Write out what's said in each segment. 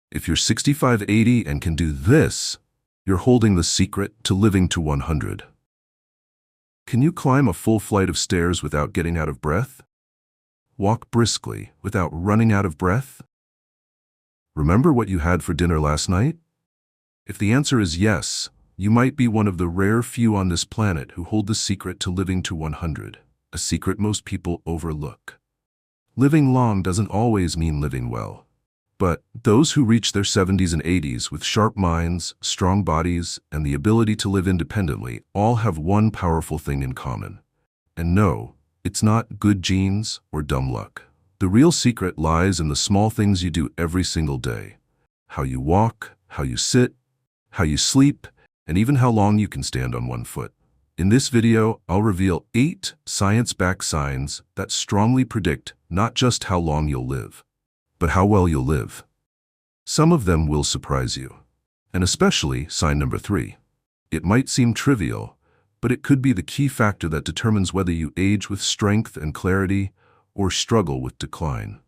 If you're 65, 80 and can do this, you're holding the secret to living to 100. Can you climb a full flight of stairs without getting out of breath? Walk briskly without running out of breath? Remember what you had for dinner last night? If the answer is yes, you might be one of the rare few on this planet who hold the secret to living to 100, a secret most people overlook. Living long doesn't always mean living well. But those who reach their 70s and 80s with sharp minds, strong bodies, and the ability to live independently all have one powerful thing in common. And no, it's not good genes or dumb luck. The real secret lies in the small things you do every single day. How you walk, how you sit, how you sleep, and even how long you can stand on one foot. In this video, I'll reveal 8 science-backed signs that strongly predict not just how long you'll live, but how well you'll live. Some of them will surprise you, and especially sign number 3. It might seem trivial, but it could be the key factor that determines whether you age with strength and clarity or struggle with decline.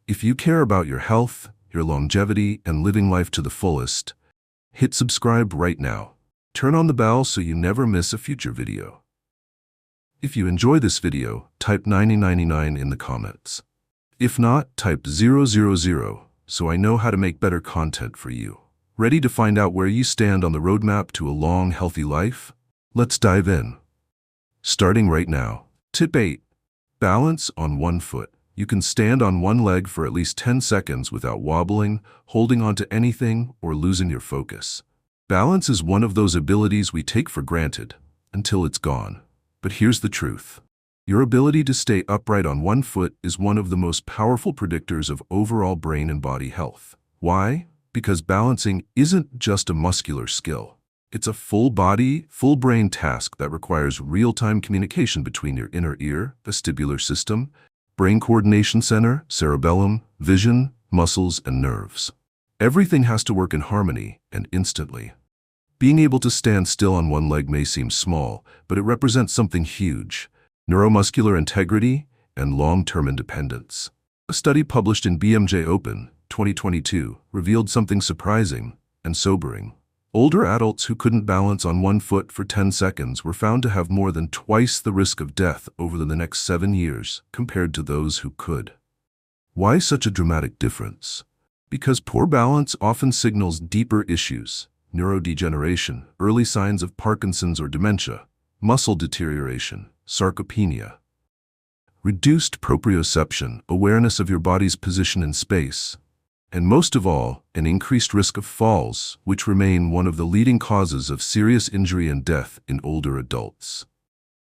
If you care about your health, your longevity, and living life to the fullest, hit subscribe right now. Turn on the bell so you never miss a future video. If you enjoy this video, type 9099 in the comments. If not, type 000 so I know how to make better content for you. Ready to find out where you stand on the roadmap to a long, healthy life? Let's dive in. Starting right now. Tip 8. Balance on one foot. You can stand on one leg for at least 10 seconds without wobbling, holding onto anything, or losing your focus. Balance is one of those abilities we take for granted until it's gone. But here's the truth. Your ability to stay upright on one foot is one of the most powerful predictors of overall brain and body health. Why? Because balancing isn't just a muscular skill. It's a full-body, full-brain task that requires real-time communication between your inner ear, vestibular system, brain coordination center, cerebellum, vision, muscles, and nerves. Everything has to work in harmony and instantly. Being able to stand still on one leg may seem small, but it represents something huge: neuromuscular integrity and long-term independence. A study published in BMJ Open 2022 revealed something surprising and sobering. Older adults who couldn't balance on one foot for 10 seconds were found to have more than twice the risk of death over the next 7 years compared to those who could. Why such a dramatic difference? Because poor balance often signals deeper issues: neurodegeneration, early signs of Parkinson's or dementia, muscle deterioration, sarcopenia, reduced proprioception, awareness of your body's position in space, and most of all, an increased risk of falls, which remain one of the leading causes of serious injury and death in older adults.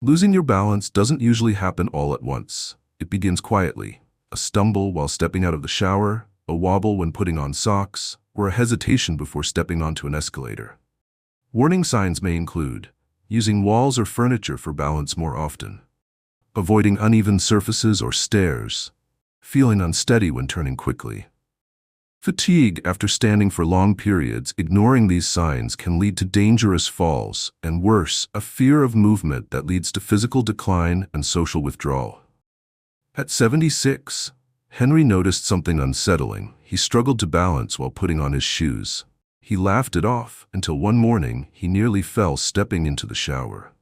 Losing your balance doesn't usually happen all at once. It begins quietly: a stumble while stepping out of the shower, a wobble when putting on socks, or a hesitation before stepping onto an escalator. Warning signs may include using walls or furniture for balance more often, avoiding uneven surfaces or stairs, feeling unsteady when turning quickly, fatigue after standing for long periods. Ignoring these signs can lead to dangerous falls, and worse, a fear of movement that leads to physical decline and social withdrawal. At 76, Henry noticed something unsettling. He struggled to balance while putting on his shoes. He laughed it off until one morning he nearly fell stepping into the shower.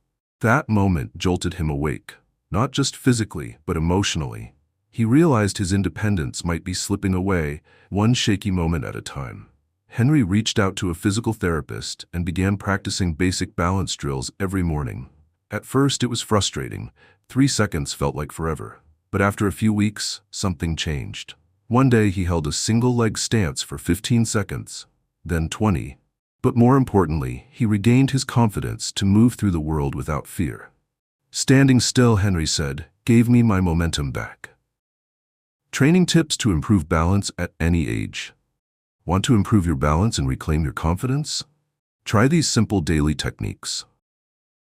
That moment jolted him awake, not just physically, but emotionally. He realized his independence might be slipping away, one shaky moment at a time. Henry reached out to a physical therapist and began practicing basic balance drills every morning. At first, it was frustrating. 3 seconds felt like forever. But after a few weeks, something changed. One day, he held a single-leg stance for 15 seconds, then 20. But more importantly, he regained his confidence to move through the world without fear. Standing still, Henry said, gave me my momentum back. Training tips to improve balance at any age. Want to improve your balance and reclaim your confidence? Try these simple daily techniques.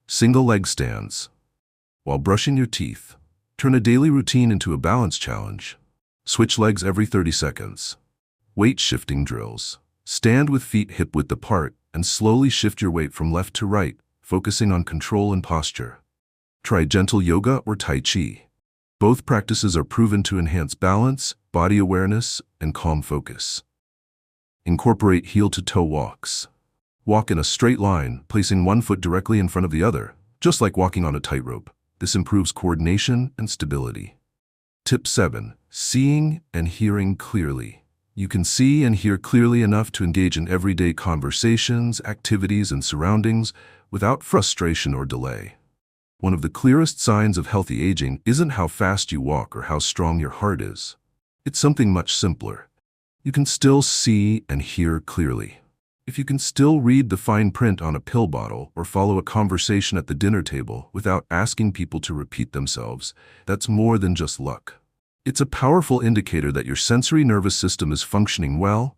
Single leg stands. While brushing your teeth, turn a daily routine into a balance challenge. Switch legs every 30 seconds. Weight shifting drills. Stand with feet hip-width apart and slowly shift your weight from left to right, focusing on control and posture. Try gentle yoga or Tai Chi. Both practices are proven to enhance balance, body awareness, and calm focus. Incorporate heel-to-toe walks. Walk in a straight line, placing one foot directly in front of the other, just like walking on a tightrope. This improves coordination and stability. Tip 7. Seeing and hearing clearly. You can see and hear clearly enough to engage in everyday conversations, activities, and surroundings without frustration or delay. One of the clearest signs of healthy aging isn't how fast you walk or how strong your heart is. It's something much simpler. You can still see and hear clearly. If you can still read the fine print on a pill bottle or follow a conversation at the dinner table without asking people to repeat themselves, that's more than just luck. It's a powerful indicator that your sensory nervous system is functioning well,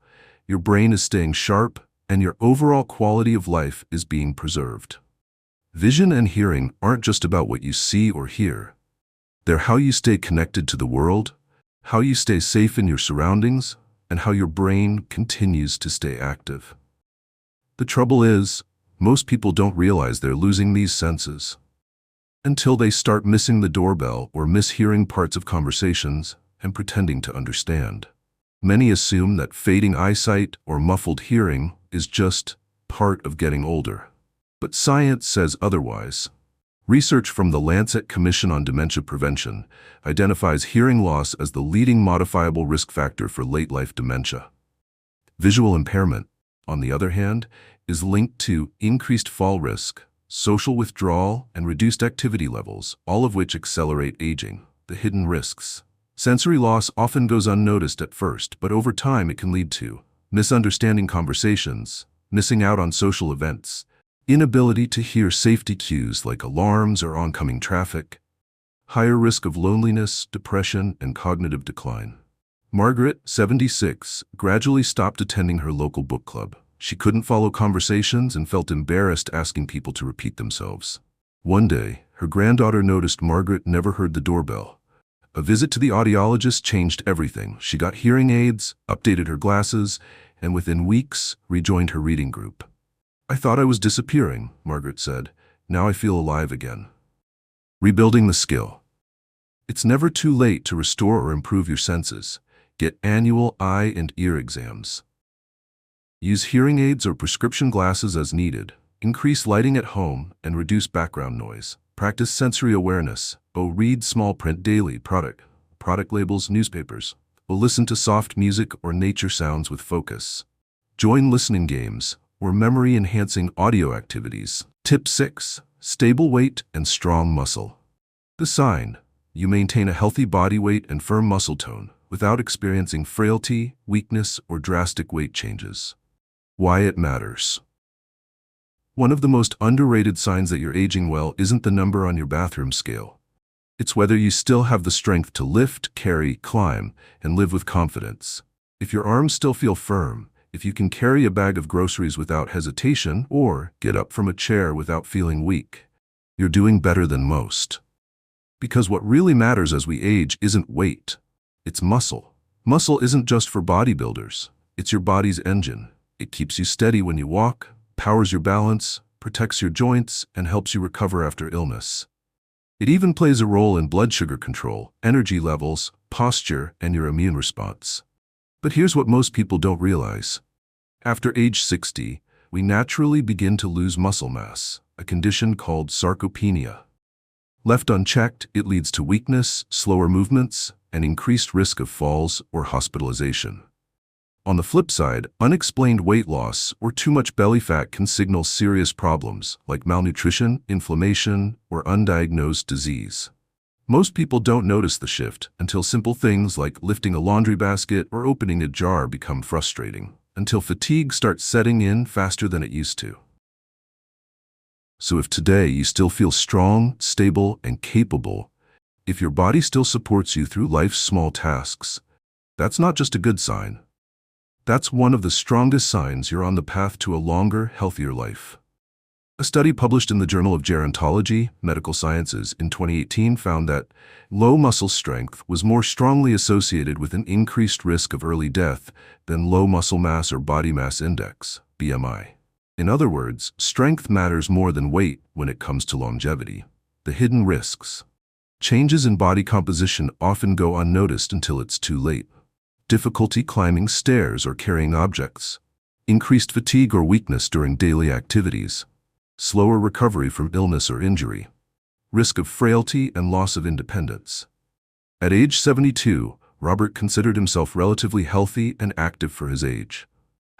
your brain is staying sharp, and your overall quality of life is being preserved. Vision and hearing aren't just about what you see or hear. They're how you stay connected to the world, how you stay safe in your surroundings, and how your brain continues to stay active. The trouble is, most people don't realize they're losing these senses until they start missing the doorbell or mishearing parts of conversations and pretending to understand. Many assume that fading eyesight or muffled hearing is just part of getting older. But science says otherwise. Research from the Lancet Commission on Dementia Prevention identifies hearing loss as the leading modifiable risk factor for late-life dementia. Visual impairment, on the other hand, is linked to increased fall risk, social withdrawal, and reduced activity levels, all of which accelerate aging. The hidden risks. Sensory loss often goes unnoticed at first, but over time it can lead to misunderstanding conversations, missing out on social events, inability to hear safety cues like alarms or oncoming traffic, higher risk of loneliness, depression, and cognitive decline. Margaret, 76, gradually stopped attending her local book club. She couldn't follow conversations and felt embarrassed asking people to repeat themselves. One day, her granddaughter noticed Margaret never heard the doorbell. A visit to the audiologist changed everything. She got hearing aids, updated her glasses, and within weeks, rejoined her reading group. "I thought I was disappearing," Margaret said. "Now I feel alive again." Rebuilding the skill. It's never too late to restore or improve your senses. Get annual eye and ear exams. Use hearing aids or prescription glasses as needed. Increase lighting at home and reduce background noise. Practice sensory awareness. Read small print daily, product labels, newspapers. Listen to soft music or nature sounds with focus. Join listening games or memory-enhancing audio activities. Tip 6. Stable weight and strong muscle. The sign: you maintain a healthy body weight and firm muscle tone without experiencing frailty, weakness, or drastic weight changes. Why it matters. One of the most underrated signs that you're aging well isn't the number on your bathroom scale. It's whether you still have the strength to lift, carry, climb, and live with confidence. If your arms still feel firm, if you can carry a bag of groceries without hesitation, or get up from a chair without feeling weak, you're doing better than most. Because what really matters as we age isn't weight, it's muscle. Muscle isn't just for bodybuilders, it's your body's engine. It keeps you steady when you walk, powers your balance, protects your joints, and helps you recover after illness. It even plays a role in blood sugar control, energy levels, posture, and your immune response. But here's what most people don't realize. After age 60, we naturally begin to lose muscle mass, a condition called sarcopenia. Left unchecked, it leads to weakness, slower movements, and increased risk of falls or hospitalization. On the flip side, unexplained weight loss or too much belly fat can signal serious problems like malnutrition, inflammation, or undiagnosed disease. Most people don't notice the shift until simple things like lifting a laundry basket or opening a jar become frustrating, until fatigue starts setting in faster than it used to. So if today you still feel strong, stable, and capable, if your body still supports you through life's small tasks, that's not just a good sign. That's one of the strongest signs you're on the path to a longer, healthier life. A study published in the Journal of Gerontology, Medical Sciences in 2018 found that low muscle strength was more strongly associated with an increased risk of early death than low muscle mass or body mass index, BMI. In other words, strength matters more than weight when it comes to longevity. The hidden risks. Changes in body composition often go unnoticed until it's too late. difficulty climbing stairs or carrying objects, increased fatigue or weakness during daily activities, slower recovery from illness or injury, risk of frailty and loss of independence. At age 72, Robert considered himself relatively healthy and active for his age.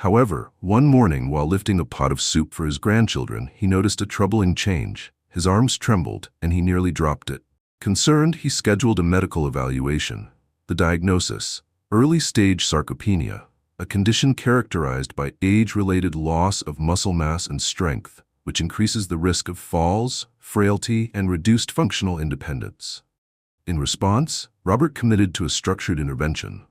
However, one morning while lifting a pot of soup for his grandchildren, he noticed a troubling change. His arms trembled, and he nearly dropped it. Concerned, he scheduled a medical evaluation. The diagnosis: early-stage sarcopenia, a condition characterized by age-related loss of muscle mass and strength, which increases the risk of falls, frailty, and reduced functional independence. In response, Robert committed to a structured intervention.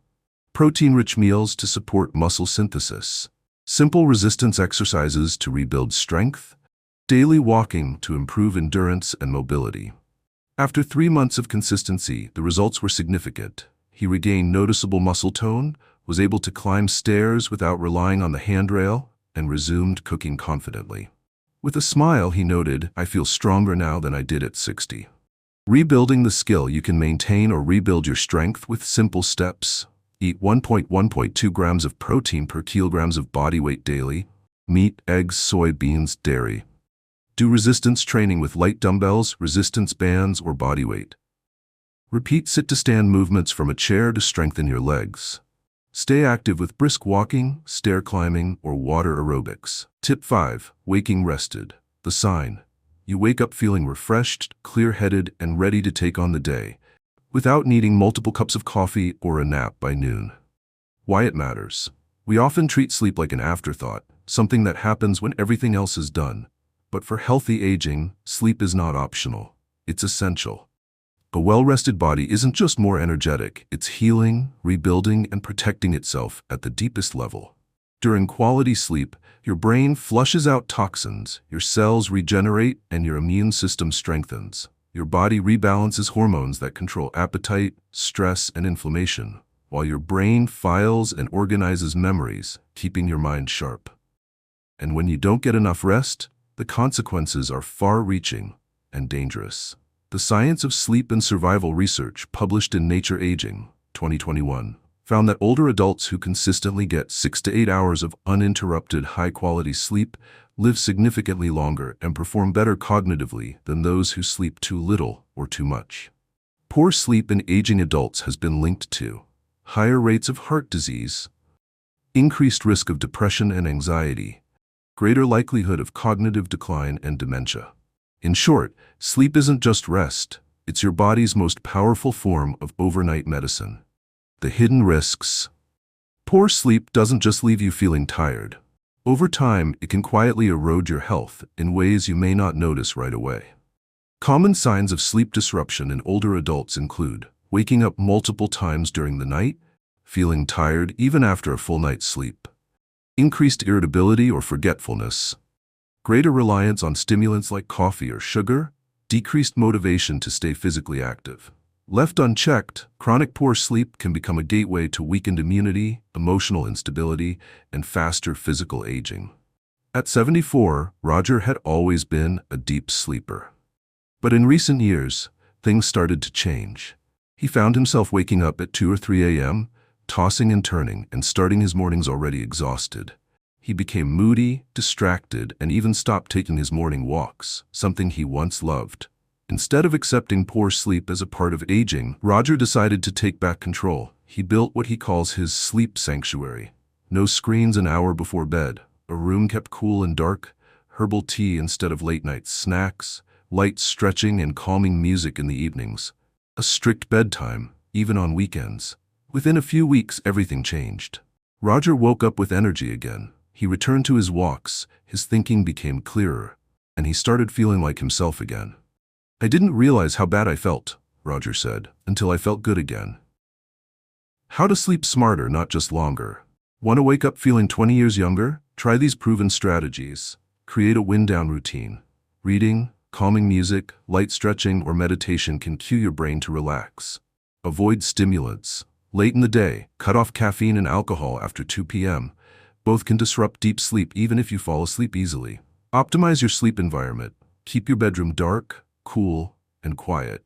Protein-rich meals to support muscle synthesis, simple resistance exercises to rebuild strength, daily walking to improve endurance and mobility. After 3 months of consistency, the results were significant. He regained noticeable muscle tone, was able to climb stairs without relying on the handrail, and resumed cooking confidently. With a smile, he noted, "I feel stronger now than I did at 60. Rebuilding the skill: you can maintain or rebuild your strength with simple steps. Eat 1.2 grams of protein per kilograms of body weight daily. Meat, eggs, soybeans, dairy. Do resistance training with light dumbbells, resistance bands, or body weight. Repeat sit-to-stand movements from a chair to strengthen your legs. Stay active with brisk walking, stair climbing, or water aerobics." Tip 5. Waking rested. The sign: you wake up feeling refreshed, clear-headed, and ready to take on the day, without needing multiple cups of coffee or a nap by noon. Why it matters. We often treat sleep like an afterthought, something that happens when everything else is done. But for healthy aging, sleep is not optional. It's essential. A well-rested body isn't just more energetic, it's healing, rebuilding, and protecting itself at the deepest level. During quality sleep, your brain flushes out toxins, your cells regenerate, and your immune system strengthens. Your body rebalances hormones that control appetite, stress, and inflammation, while your brain files and organizes memories, keeping your mind sharp. And when you don't get enough rest, the consequences are far-reaching and dangerous. The Science of Sleep and Survival research, published in Nature Aging, 2021, found that older adults who consistently get 6 to 8 hours of uninterrupted high-quality sleep live significantly longer and perform better cognitively than those who sleep too little or too much. Poor sleep in aging adults has been linked to higher rates of heart disease, increased risk of depression and anxiety, greater likelihood of cognitive decline and dementia. In short, sleep isn't just rest, it's your body's most powerful form of overnight medicine. The hidden risks. Poor sleep doesn't just leave you feeling tired. Over time, it can quietly erode your health in ways you may not notice right away. Common signs of sleep disruption in older adults include waking up multiple times during the night, feeling tired even after a full night's sleep, increased irritability or forgetfulness, greater reliance on stimulants like coffee or sugar, decreased motivation to stay physically active. Left unchecked, chronic poor sleep can become a gateway to weakened immunity, emotional instability, and faster physical aging. At 74, Roger had always been a deep sleeper. But in recent years, things started to change. He found himself waking up at 2 or 3 a.m., tossing and turning, and starting his mornings already exhausted. He became moody, distracted, and even stopped taking his morning walks, something he once loved. Instead of accepting poor sleep as a part of aging, Roger decided to take back control. He built what he calls his sleep sanctuary. No screens an hour before bed, a room kept cool and dark, herbal tea instead of late-night snacks, light stretching and calming music in the evenings, a strict bedtime, even on weekends. Within a few weeks, everything changed. Roger woke up with energy again. He returned to his walks, his thinking became clearer, and he started feeling like himself again. "I didn't realize how bad I felt," Roger said, "until I felt good again." How to sleep smarter, not just longer. Want to wake up feeling 20 years younger? Try these proven strategies. Create a wind-down routine. Reading, calming music, light stretching, or meditation can cue your brain to relax. Avoid stimulants. Late in the day, cut off caffeine and alcohol after 2 p.m. Both can disrupt deep sleep even if you fall asleep easily. Optimize your sleep environment. Keep your bedroom dark, cool, and quiet.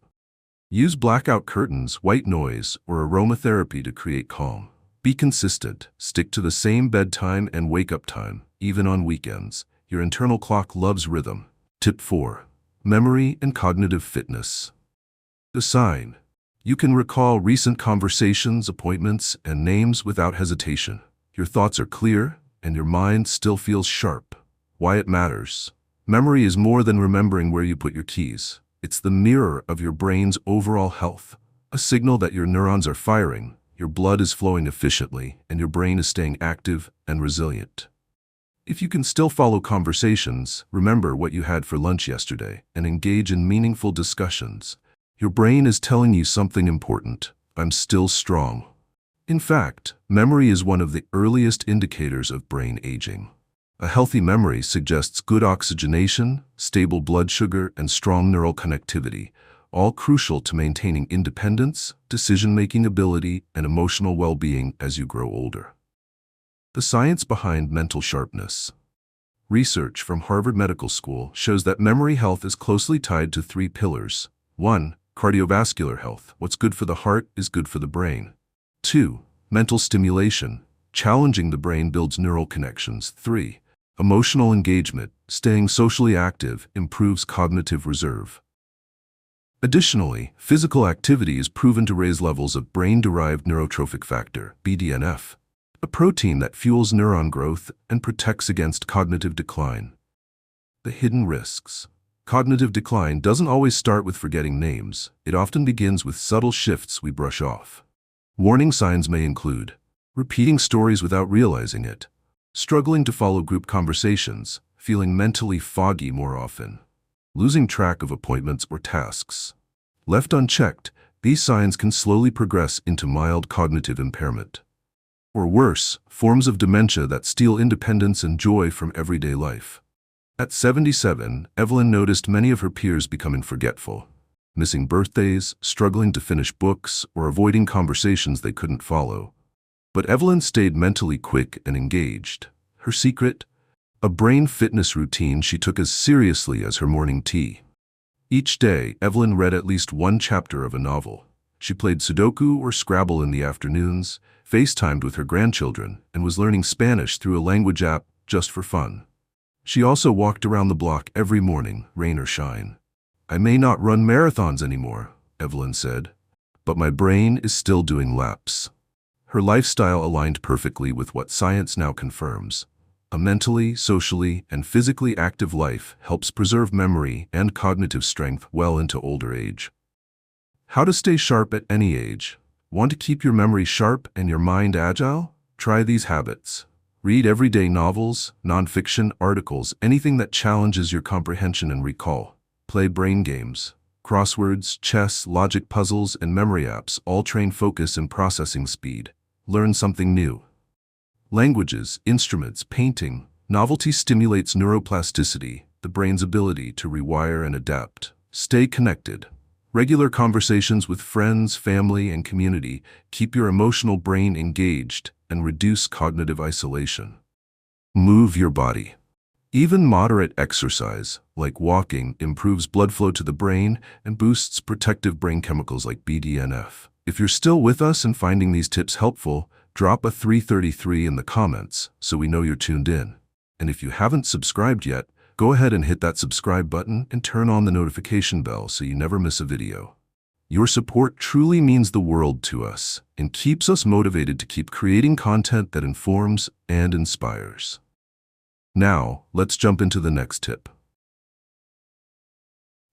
Use blackout curtains, white noise, or aromatherapy to create calm. Be consistent. Stick to the same bedtime and wake-up time, even on weekends. Your internal clock loves rhythm. Tip 4. Memory and cognitive fitness. The sign. You can recall recent conversations, appointments, and names without hesitation. Your thoughts are clear, and your mind still feels sharp. Why it matters. Memory is more than remembering where you put your keys. It's the mirror of your brain's overall health, a signal that your neurons are firing, your blood is flowing efficiently, and your brain is staying active and resilient. If you can still follow conversations, remember what you had for lunch yesterday, and engage in meaningful discussions, your brain is telling you something important. I'm still strong. In fact, memory is one of the earliest indicators of brain aging. A healthy memory suggests good oxygenation, stable blood sugar, and strong neural connectivity, all crucial to maintaining independence, decision-making ability, and emotional well-being as you grow older. The science behind mental sharpness. Research from Harvard Medical School shows that memory health is closely tied to 3 pillars. 1. Cardiovascular health. What's good for the heart is good for the brain. 2. Mental stimulation. Challenging the brain builds neural connections. 3. Emotional engagement. Staying socially active improves cognitive reserve. Additionally, physical activity is proven to raise levels of brain-derived neurotrophic factor, BDNF, a protein that fuels neuron growth and protects against cognitive decline. The hidden risks. Cognitive decline doesn't always start with forgetting names. It often begins with subtle shifts we brush off. Warning signs may include repeating stories without realizing it, struggling to follow group conversations, feeling mentally foggy more often, losing track of appointments or tasks. Left unchecked, these signs can slowly progress into mild cognitive impairment. Or worse, forms of dementia that steal independence and joy from everyday life. At 77, Evelyn noticed many of her peers becoming forgetful, missing birthdays, struggling to finish books, or avoiding conversations they couldn't follow. But Evelyn stayed mentally quick and engaged. Her secret? A brain fitness routine she took as seriously as her morning tea. Each day, Evelyn read at least 1 chapter of a novel. She played Sudoku or Scrabble in the afternoons, FaceTimed with her grandchildren, and was learning Spanish through a language app just for fun. She also walked around the block every morning, rain or shine. I may not run marathons anymore, Evelyn said, but my brain is still doing laps. Her lifestyle aligned perfectly with what science now confirms. A mentally, socially, and physically active life helps preserve memory and cognitive strength well into older age. How to stay sharp at any age. Want to keep your memory sharp and your mind agile? Try these habits. Read everyday novels, nonfiction, articles, anything that challenges your comprehension and recall. Play brain games. Crosswords, chess, logic puzzles, and memory apps all train focus and processing speed. Learn something new. Languages, instruments, painting. Novelty stimulates neuroplasticity, the brain's ability to rewire and adapt. Stay connected. Regular conversations with friends, family, and community keep your emotional brain engaged and reduce cognitive isolation. Move your body. Even moderate exercise, like walking, improves blood flow to the brain and boosts protective brain chemicals like BDNF. If you're still with us and finding these tips helpful, drop a 333 in the comments so we know you're tuned in. And if you haven't subscribed yet, go ahead and hit that subscribe button and turn on the notification bell so you never miss a video. Your support truly means the world to us and keeps us motivated to keep creating content that informs and inspires. Now, let's jump into the next tip.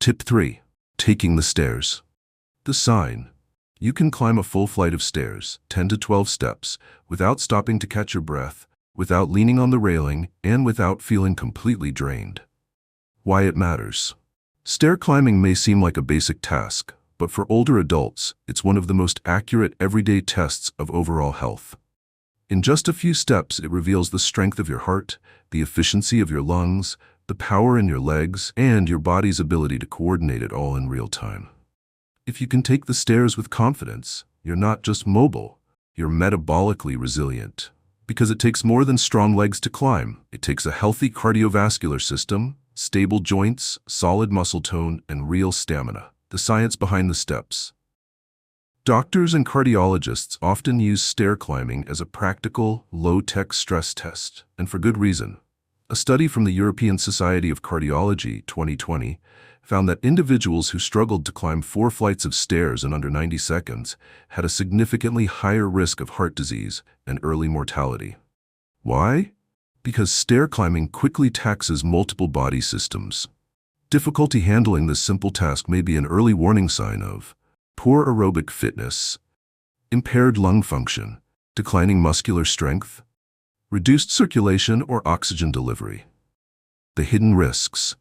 Tip 3. Taking the stairs. The sign. You can climb a full flight of stairs, 10 to 12 steps, without stopping to catch your breath, without leaning on the railing, and without feeling completely drained. Why it matters. Stair climbing may seem like a basic task, but for older adults, it's one of the most accurate everyday tests of overall health. In just a few steps, it reveals the strength of your heart, the efficiency of your lungs, the power in your legs, and your body's ability to coordinate it all in real time. If you can take the stairs with confidence, you're not just mobile, you're metabolically resilient. Because it takes more than strong legs to climb. It takes a healthy cardiovascular system, stable joints, solid muscle tone, and real stamina. The science behind the steps. Doctors and cardiologists often use stair climbing as a practical, low-tech stress test, and for good reason. A study from the European Society of Cardiology 2020 found that individuals who struggled to climb 4 flights of stairs in under 90 seconds had a significantly higher risk of heart disease and early mortality. Why? Because stair climbing quickly taxes multiple body systems. Difficulty handling this simple task may be an early warning sign of poor aerobic fitness, impaired lung function, declining muscular strength, reduced circulation or oxygen delivery. The hidden risks.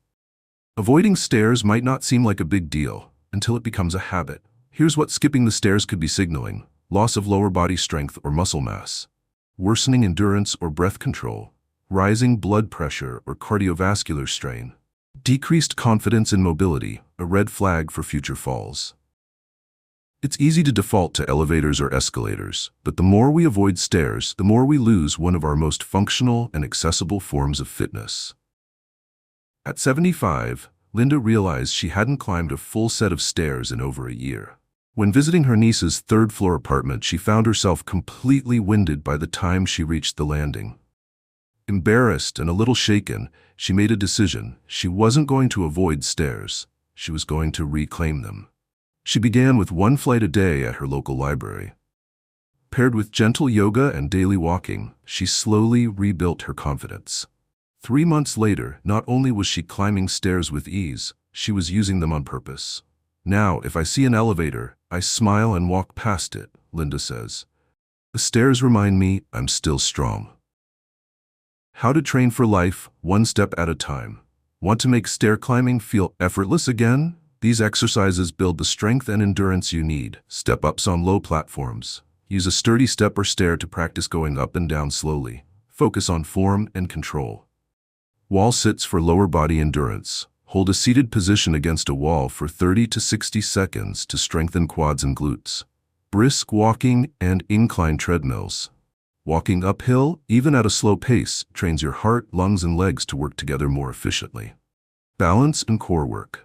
Avoiding stairs might not seem like a big deal until it becomes a habit. Here's what skipping the stairs could be signaling: loss of lower body strength or muscle mass, worsening endurance or breath control, rising blood pressure or cardiovascular strain, decreased confidence in mobility, a red flag for future falls. It's easy to default to elevators or escalators, but the more we avoid stairs, the more we lose one of our most functional and accessible forms of fitness. At 75, Linda realized she hadn't climbed a full set of stairs in over a year. When visiting her niece's third-floor apartment, she found herself completely winded by the time she reached the landing. Embarrassed and a little shaken, she made a decision. She wasn't going to avoid stairs. She was going to reclaim them. She began with 1 flight a day at her local library. Paired with gentle yoga and daily walking, she slowly rebuilt her confidence. 3 months later, not only was she climbing stairs with ease, she was using them on purpose. Now, if I see an elevator, I smile and walk past it, Linda says. The stairs remind me I'm still strong. How to train for life, 1 step at a time. Want to make stair climbing feel effortless again? These exercises build the strength and endurance you need. Step-ups on low platforms. Use a sturdy step or stair to practice going up and down slowly. Focus on form and control. Wall sits for lower body endurance. Hold a seated position against a wall for 30 to 60 seconds to strengthen quads and glutes. Brisk walking and incline treadmills. Walking uphill, even at a slow pace, trains your heart, lungs, and legs to work together more efficiently. Balance and core work.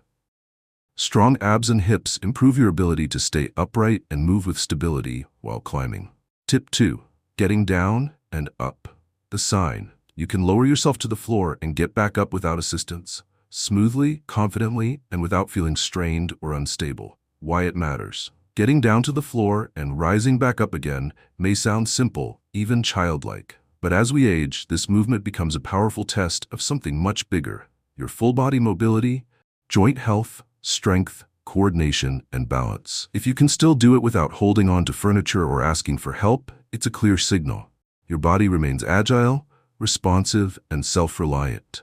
Strong abs and hips improve your ability to stay upright and move with stability while climbing. Tip 2. Getting down and up. The sign. You can lower yourself to the floor and get back up without assistance, smoothly, confidently, and without feeling strained or unstable. Why it matters. Getting down to the floor and rising back up again may sound simple, even childlike. But as we age, this movement becomes a powerful test of something much bigger: your full body mobility, joint health, strength, coordination, and balance. If you can still do it without holding on to furniture or asking for help, it's a clear signal. Your body remains agile, responsive, and self-reliant.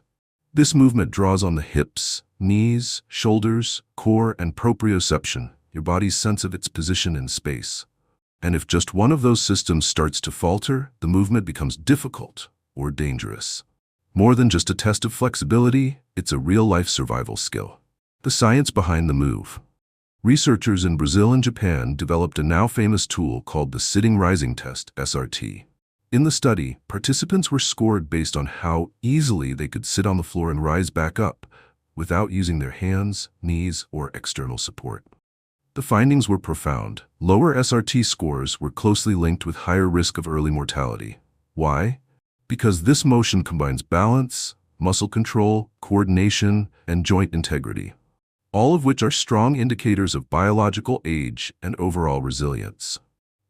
This movement draws on the hips, knees, shoulders, core, and proprioception, your body's sense of its position in space. And if just one of those systems starts to falter, the movement becomes difficult or dangerous. More than just a test of flexibility, it's a real-life survival skill. The science behind the move. Researchers in Brazil and Japan developed a now-famous tool called the Sitting Rising Test, SRT. In the study, participants were scored based on how easily they could sit on the floor and rise back up without using their hands, knees, or external support. The findings were profound. Lower SRT scores were closely linked with higher risk of early mortality. Why? Because this motion combines balance, muscle control, coordination, and joint integrity, all of which are strong indicators of biological age and overall resilience.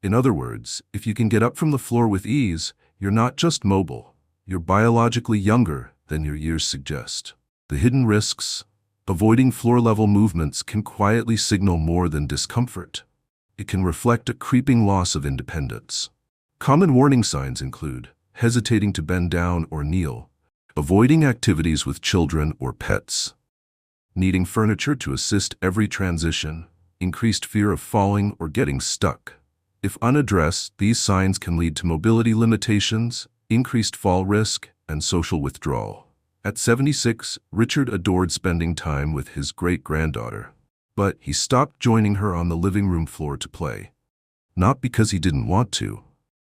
In other words, if you can get up from the floor with ease, you're not just mobile, you're biologically younger than your years suggest. The hidden risks. Avoiding floor-level movements can quietly signal more than discomfort. It can reflect a creeping loss of independence. Common warning signs include hesitating to bend down or kneel, avoiding activities with children or pets, needing furniture to assist every transition, increased fear of falling or getting stuck. If unaddressed, these signs can lead to mobility limitations, increased fall risk, and social withdrawal. At 76, Richard adored spending time with his great-granddaughter, but he stopped joining her on the living room floor to play. Not because he didn't want to,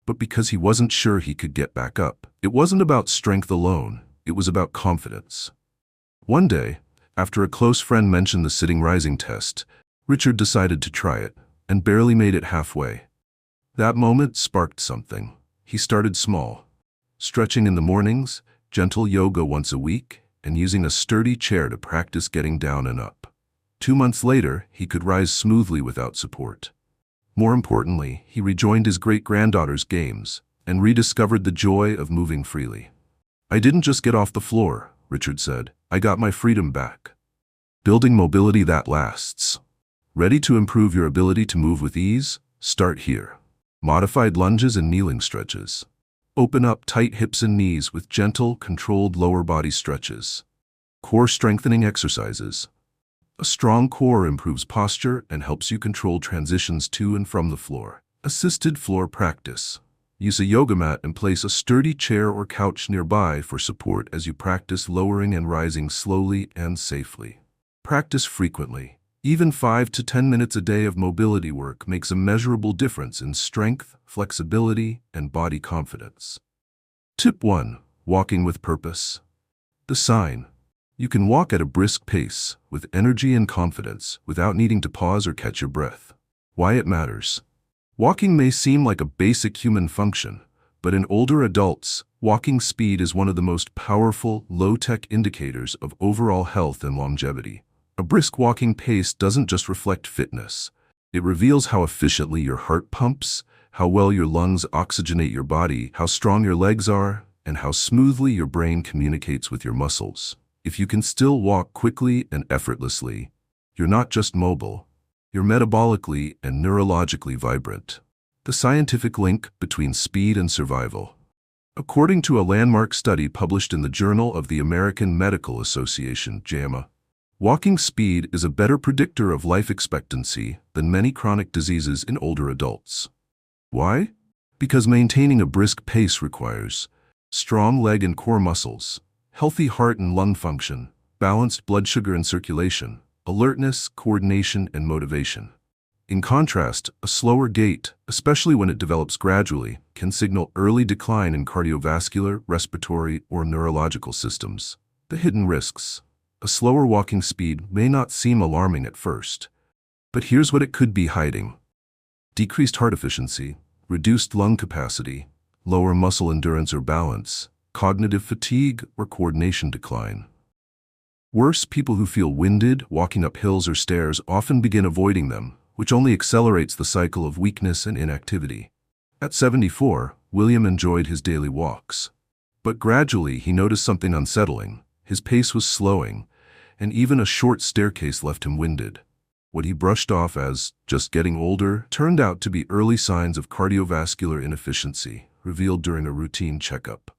but because he wasn't sure he could get back up. It wasn't about strength alone, it was about confidence. One day, after a close friend mentioned the sitting rising test, Richard decided to try it. and barely made it halfway. That moment sparked something. He started small, stretching in the mornings, gentle yoga once a week, and using a sturdy chair to practice getting down and up. 2 months later, he could rise smoothly without support. More importantly, he rejoined his great-granddaughter's games and rediscovered the joy of moving freely. "I didn't just get off the floor," Richard said. "I got my freedom back." Building mobility that lasts. Ready to improve your ability to move with ease? Start here. Modified lunges and kneeling stretches. Open up tight hips and knees with gentle, controlled lower body stretches. Core strengthening exercises. A strong core improves posture and helps you control transitions to and from the floor. Assisted floor practice. Use a yoga mat and place a sturdy chair or couch nearby for support as you practice lowering and rising slowly and safely. Practice frequently. Even 5 to 10 minutes a day of mobility work makes a measurable difference in strength, flexibility, and body confidence. Tip 1. Walking with purpose. The sign. You can walk at a brisk pace, with energy and confidence, without needing to pause or catch your breath. Why it matters. Walking may seem like a basic human function, but in older adults, walking speed is one of the most powerful, low-tech indicators of overall health and longevity. A brisk walking pace doesn't just reflect fitness. It reveals how efficiently your heart pumps, how well your lungs oxygenate your body, how strong your legs are, and how smoothly your brain communicates with your muscles. If you can still walk quickly and effortlessly, you're not just mobile, you're metabolically and neurologically vibrant. The scientific link between speed and survival. According to a landmark study published in the Journal of the American Medical Association, JAMA, walking speed is a better predictor of life expectancy than many chronic diseases in older adults. Why? Because maintaining a brisk pace requires strong leg and core muscles, healthy heart and lung function, balanced blood sugar and circulation, alertness, coordination, and motivation. In contrast, a slower gait, especially when it develops gradually, can signal early decline in cardiovascular, respiratory, or neurological systems. The hidden risks. A slower walking speed may not seem alarming at first, but here's what it could be hiding. Decreased heart efficiency, reduced lung capacity, lower muscle endurance or balance, cognitive fatigue or coordination decline. Worse, people who feel winded walking up hills or stairs often begin avoiding them, which only accelerates the cycle of weakness and inactivity. At 74, William enjoyed his daily walks. But gradually he noticed something unsettling. His pace was slowing, and even a short staircase left him winded. What he brushed off as just getting older turned out to be early signs of cardiovascular inefficiency, revealed during a routine checkup.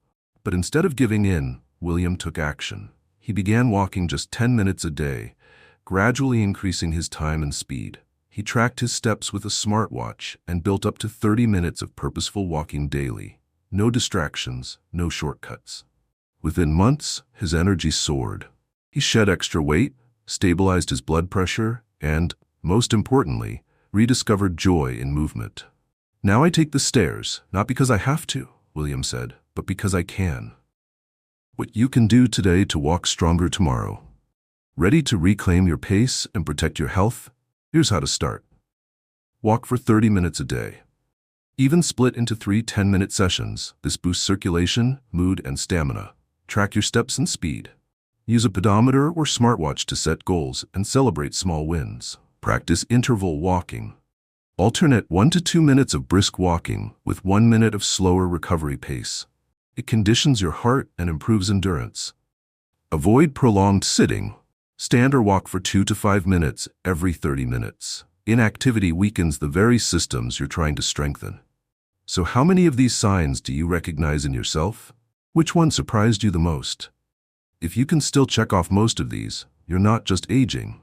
But instead of giving in, William took action. He began walking just 10 minutes a day, gradually increasing his time and speed. He tracked his steps with a smartwatch and built up to 30 minutes of purposeful walking daily. No distractions, no shortcuts. Within months, his energy soared. He shed extra weight, stabilized his blood pressure, and, most importantly, rediscovered joy in movement. "Now I take the stairs, not because I have to," William said, "but because I can." What you can do today to walk stronger tomorrow. Ready to reclaim your pace and protect your health? Here's how to start. Walk for 30 minutes a day. Even split into 3 10-minute sessions. This boosts circulation, mood, and stamina. Track your steps and speed. Use a pedometer or smartwatch to set goals and celebrate small wins. Practice interval walking. Alternate 1 to 2 minutes of brisk walking with 1 minute of slower recovery pace. It conditions your heart and improves endurance. Avoid prolonged sitting. Stand or walk for 2 to 5 minutes every 30 minutes. Inactivity weakens the very systems you're trying to strengthen. So how many of these signs do you recognize in yourself? Which one surprised you the most? If you can still check off most of these, you're not just aging.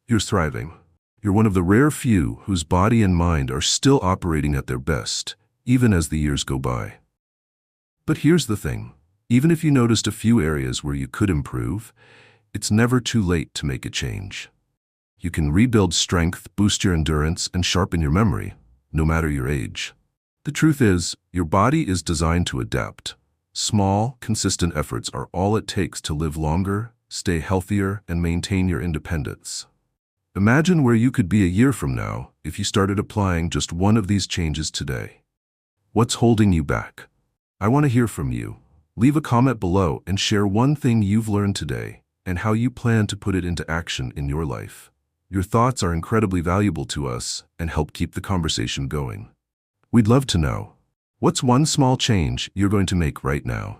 You're thriving. You're one of the rare few whose body and mind are still operating at their best, even as the years go by. But here's the thing. Even if you noticed a few areas where you could improve, it's never too late to make a change. You can rebuild strength, boost your endurance, and sharpen your memory, no matter your age. The truth is, your body is designed to adapt. Small, consistent efforts are all it takes to live longer, stay healthier, and maintain your independence. Imagine where you could be a year from now if you started applying just one of these changes today. What's holding you back? I want to hear from you. Leave a comment below and share one thing you've learned today and how you plan to put it into action in your life. Your thoughts are incredibly valuable to us and help keep the conversation going. We'd love to know, what's one small change you're going to make right now?